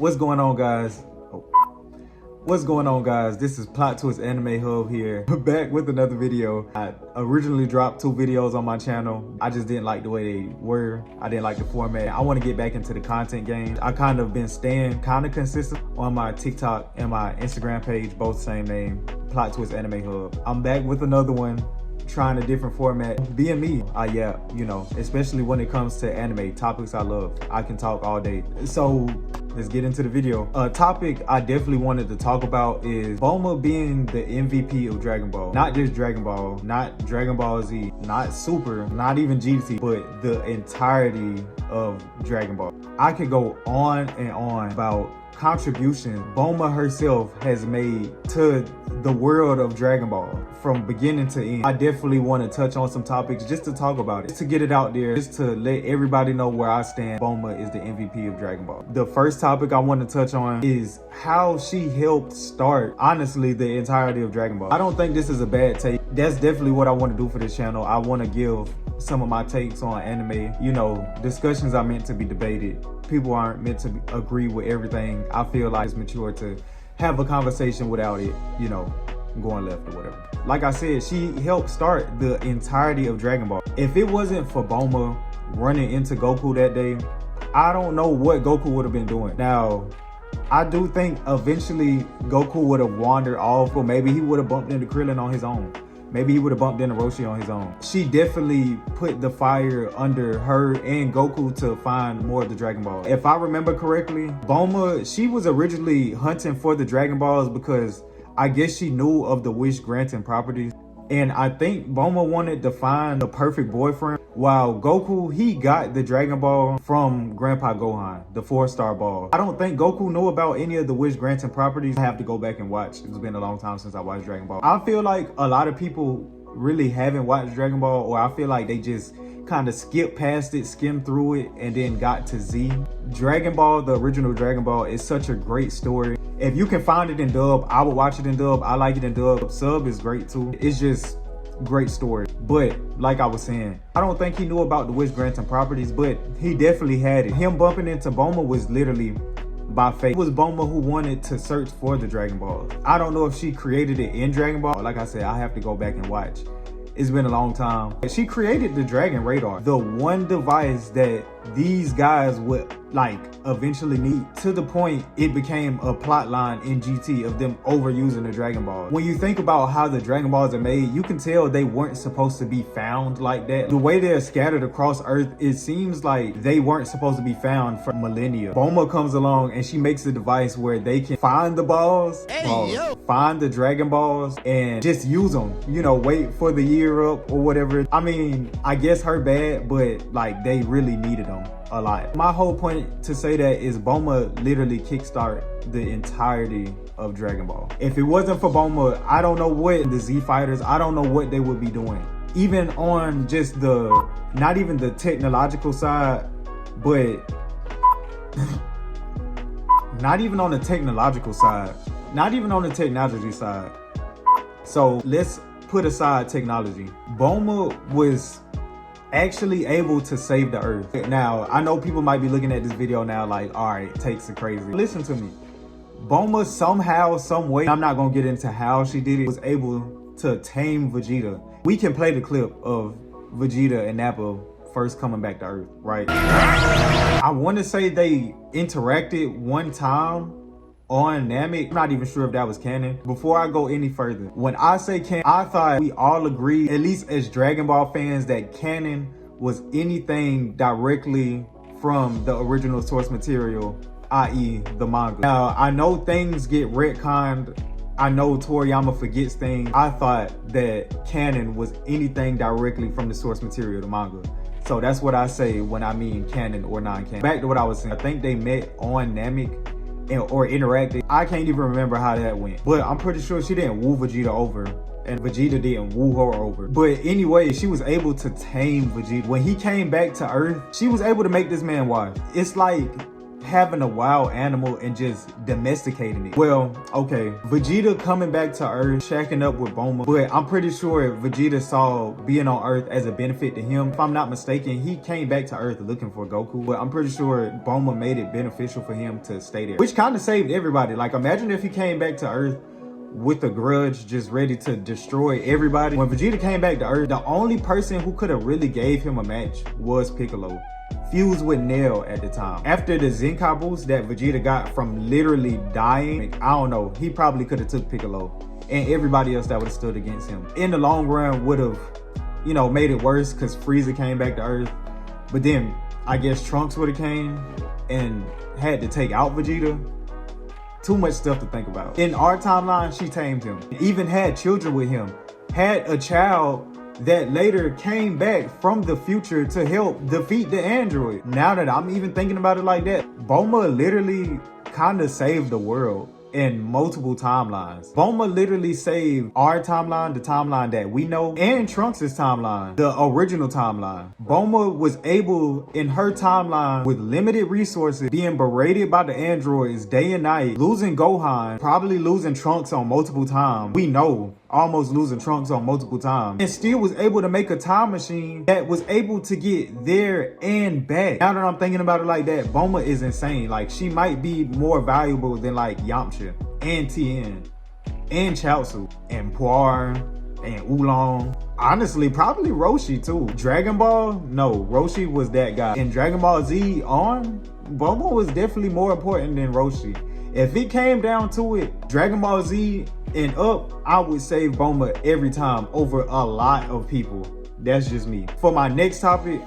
What's going on, guys? What's going on, guys? This is Plot Twist Anime Hub here, back with another video. I originally dropped 2 videos on my channel. I just didn't like the way they were. I didn't like the format. I want to get back into the content game. I kind of been staying kind of consistent on my TikTok and my Instagram page, both same name, Plot Twist Anime Hub. I'm back with another one, trying a different format, being me. Yeah, you know, especially when it comes to anime topics I love. I can talk all day. So let's get into the video. A topic I definitely wanted to talk about is Bulma being the MVP of Dragon Ball. Not just Dragon Ball, not Dragon Ball Z, not Super, not even GT, but the entirety of Dragon Ball. I could go on and on about contribution Bulma herself has made to the world of Dragon Ball from beginning to end. I definitely want to touch on some topics just to talk about it, just to get it out there, just to let everybody know where I stand. Bulma is the MVP of Dragon Ball. The first topic I want to touch on is how she helped start, honestly, the entirety of Dragon Ball. I don't think this is a bad take. That's definitely what I want to do for this channel. I want to give some of my takes on anime. You know, discussions are meant to be debated. People aren't meant to agree with everything. I feel like it's mature to have a conversation without it, you know, going left or whatever. Like I said, she helped start the entirety of Dragon Ball. If it wasn't for Bulma running into Goku that day, I don't know what Goku would have been doing. Now, I do think eventually Goku would have wandered off, or maybe he would have bumped into Krillin on his own. Maybe he would have bumped into Roshi on his own. She definitely put the fire under her and Goku to find more of the Dragon Ball. If I remember correctly, Bulma, she was originally hunting for the Dragon Balls because I guess she knew of the wish granting properties. And I think Bulma wanted to find the perfect boyfriend, while Goku, he got the Dragon Ball from Grandpa Gohan, the 4-star ball. I don't think Goku knew about any of the wish granting properties. I have to go back and watch. It's been a long time since I watched Dragon Ball. I feel like a lot of people really haven't watched Dragon Ball, or I feel like they just kind of skipped past it, skimmed through it, and then got to Z. Dragon Ball, the original Dragon Ball, is such a great story. If you can find it in dub, I would watch it in dub. I like it in dub. Sub is great too. It's just great story. But like I was saying, I don't think he knew about the wish granting properties, but he definitely had it. Him bumping into Bulma was literally by fate. It was Bulma who wanted to search for the Dragon Balls. I don't know if she created it in Dragon Ball. Like I said, I have to go back and watch. It's been a long time. She created the Dragon Radar, the one device that these guys would like eventually need, to the point it became a plot line in GT of them overusing the Dragon Ball. When you think about how the Dragon Balls are made, you can tell they weren't supposed to be found like that. The way they're scattered across Earth, it seems like they weren't supposed to be found for millennia. Bulma comes along and she makes a device where they can find the balls, find the Dragon Balls, and just use them. You know, wait for the year up or whatever. I mean, I guess her bad, but like they really needed them a lot. My whole point to say that is Bulma literally kickstart the entirety of Dragon Ball. If it wasn't for Bulma, I don't know what the Z fighters, I don't know what they would be doing. Even on just the, not even the technological side, but not even on the technological side, not even on the technology side. So let's put aside technology. Bulma was actually able to save the Earth. Now, I know people might be looking at this video now like, all right, takes are crazy. Listen to me. Bulma somehow, some way, I'm not gonna get into how she did it, was able to tame Vegeta. We can play the clip of Vegeta and Nappa first coming back to Earth, right? I want to say they interacted one time on Namek. I'm not even sure if that was canon. Before I go any further, when I say canon, I thought we all agreed, at least as Dragon Ball fans, that canon was anything directly from the original source material, i.e. the manga. Now, I know things get retconned. I know Toriyama forgets things. I thought that canon was anything directly from the source material, the manga. So that's what I say when I mean canon or non-canon. Back to what I was saying, I think they met on Namek or interacted. I can't even remember how that went, but I'm pretty sure she didn't woo Vegeta over and Vegeta didn't woo her over. But anyway, she was able to tame Vegeta. When he came back to Earth, she was able to make this man wife. It's like having a wild animal and just domesticating it. Well, okay, Vegeta coming back to Earth, shacking up with Bulma, but I'm pretty sure Vegeta saw being on Earth as a benefit to him. If I'm not mistaken, he came back to Earth looking for Goku, but I'm pretty sure Bulma made it beneficial for him to stay there, which kind of saved everybody. Like, imagine if he came back to Earth with a grudge, just ready to destroy everybody. When Vegeta came back to Earth, the only person who could have really gave him a match was Piccolo, fused with Nail at the time. After the Zenkai boost that Vegeta got from literally dying, I don't know, he probably could have took Piccolo, and everybody else that would have stood against him in the long run would have, you know, made it worse because Frieza came back to Earth. But then I guess Trunks would have came and had to take out Vegeta. Too much stuff to think about. In our timeline, she tamed him, even had children with him, had a child that later came back from the future to help defeat the android. Now that I'm even thinking about it like that, Bulma literally kind of saved the world in multiple timelines. Bulma literally saved our timeline, the timeline that we know, and Trunks' timeline, the original timeline. Bulma was able, in her timeline, with limited resources, being berated by the androids day and night, losing Gohan, probably losing Trunks on multiple times. We know, almost losing Trunks on multiple times, and still was able to make a time machine that was able to get there and back. Now that I'm thinking about it like that, Bulma is insane. Like, she might be more valuable than like Yamcha and Tien and Chaozu and Puar and Oolong. Honestly, probably Roshi too. Dragon Ball, no, Roshi was that guy. In Dragon Ball Z on, Bulma was definitely more important than Roshi. If it came down to it, Dragon Ball Z and up, I would save Bulma every time over a lot of people. That's just me. For my next topic,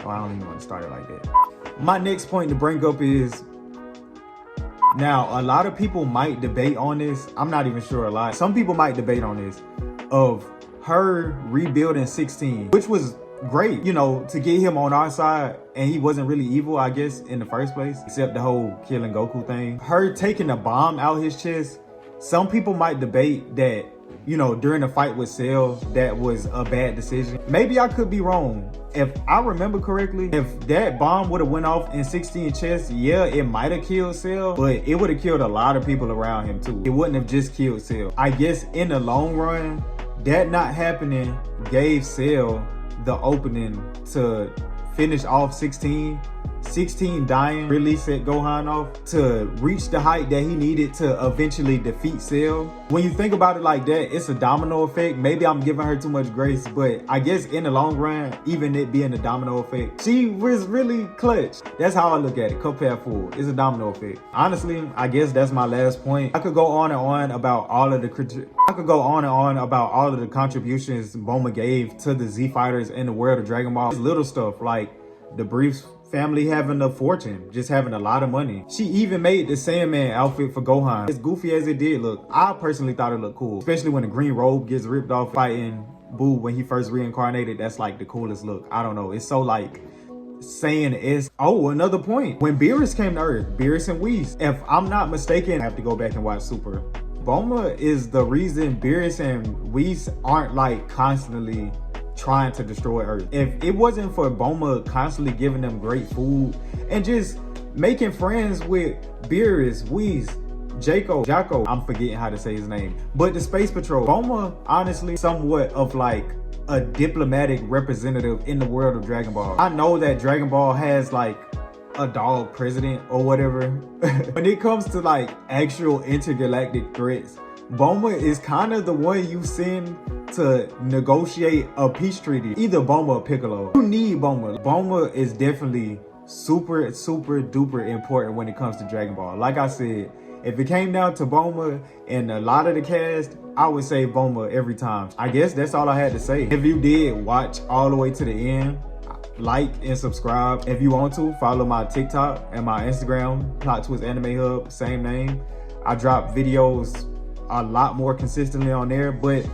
oh, I don't even want to start it like that. My next point to bring up is, now a lot of people might debate on this. I'm not even sure a lot. Some people might debate on this, of her rebuilding 16, which was great, you know, to get him on our side, and he wasn't really evil, I guess, in the first place, except the whole killing Goku thing. Her taking a bomb out his chest, some people might debate that, you know, during the fight with Cell, that was a bad decision. Maybe I could be wrong. If I remember correctly, if that bomb would have went off in 16 chest, yeah, it might have killed Cell, but it would have killed a lot of people around him too. It wouldn't have just killed Cell. I guess in the long run, that not happening gave Cell the opening to finish off 16 dying, really set Gohan off to reach the height that he needed to eventually defeat Cell. When you think about it like that, it's a domino effect. Maybe I'm giving her too much grace, but I guess in the long run, even it being a domino effect, she was really clutch. That's how I look at it. Cup half full. It's a domino effect. Honestly, I guess that's my last point. I could go on and on about all of the contributions Bulma gave to the Z fighters in the world of Dragon Ball. It's little stuff like the Briefs family having a fortune, just having a lot of money. She even made the Sandman outfit for Gohan. As goofy as it did look, I personally thought it looked cool, especially when the green robe gets ripped off fighting Boo when he first reincarnated. That's like the coolest look. I don't know, it's so like Saiyan-esque. Oh, another point, when Beerus came to Earth, Beerus and Whis, if I'm not mistaken, I have to go back and watch Super. Bulma is the reason Beerus and Whis aren't like constantly trying to destroy Earth. If it wasn't for Bulma constantly giving them great food and just making friends with Beerus, Whis, Jaco, I'm forgetting how to say his name, but the Space Patrol, Bulma honestly somewhat of like a diplomatic representative in the world of Dragon Ball. I know that Dragon Ball has like a dog president or whatever. When it comes to like actual intergalactic threats, Bulma is kind of the one you send to negotiate a peace treaty. Either Bulma or Piccolo. You need Bulma. Bulma is definitely super duper important when it comes to Dragon Ball. Like I said, if it came down to Bulma and a lot of the cast, I would say Bulma every time. I guess that's all I had to say. If you did watch all the way to the end, like and subscribe. If you want to, follow my TikTok and my Instagram, PLOTTWISTANIMEHUB, same name. I drop videos a lot more consistently on there, but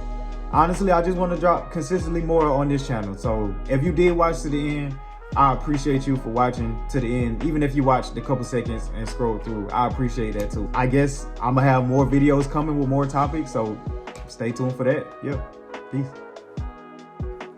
honestly, I just want to drop consistently more on this channel. So if you did watch to the end, I appreciate you for watching to the end. Even if you watched a couple seconds and scrolled through, I appreciate that too. I guess I'm gonna have more videos coming with more topics, so stay tuned for that. Yep, peace.